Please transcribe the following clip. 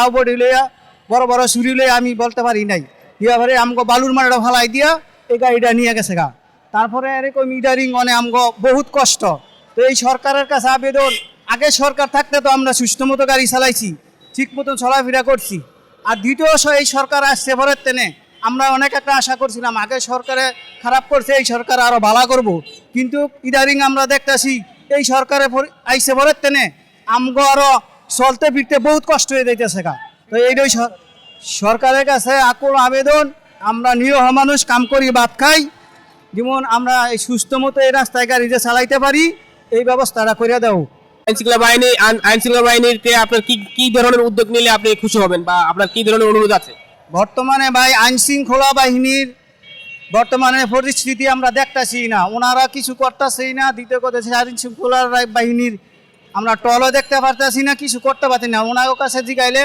তাও বডি লইয়া বড় বড় ছুরি লইয়া আমি বলতে পারি নাই এবারে আমগো বালুর মারাটা ফালাই দিয়া এই গাড়িটা নিয়ে গেছে গা। তারপরে এরকম ইদারিং মানে আমগো বহুত কষ্ট। তো এই সরকারের কাছে আবেদন, আগে সরকার থাকতে তো আমরা সুস্থ মতো গাড়ি চালাইছি, ঠিক মতন চলাফেরা করছি। আর দ্বিতীয় এই সরকার আসছে পরের তেনে আমরা অনেক একটা আশা করছিলাম, আগে সরকারে খারাপ করছে, এই সরকার আরও ভালো করব। কিন্তু ইদারিং আমরা দেখতেছি এই সরকারে আইসে পরের তেনে আমগো আরও চলতে ফিরতে বহুত কষ্ট হয়ে যাইতেছে গা। তো এইটাই সরকারের কাছে আকুল আবেদন, আমরা নিরীহ মানুষ কাম করি ভাত খাই, যেমন আমরা এই সুস্থ মতো এই রাস্তায় গাড়ি যে চালাইতে পারি এই ব্যবস্থাটা করে দাও। আইনশৃঙ্খলা বাহিনীতে আপনার কি কি ধরনের উদ্যোগ নিলে আপনি খুশি হবেন বা আপনার কি ধরনের অনুরোধ আছে? বর্তমানে ভাই আইন শৃঙ্খলা বাহিনীর বর্তমানে পরিস্থিতি আমরা দেখতেছি না, ওনারা কিছু করতেছেই না। দ্বিতীয় কথা আইন শৃঙ্খলা বাহিনীর আমরা টলও দেখতে পারতেছি না, কিছু করতে পারছি না। ওনার কাছে জিগাইলে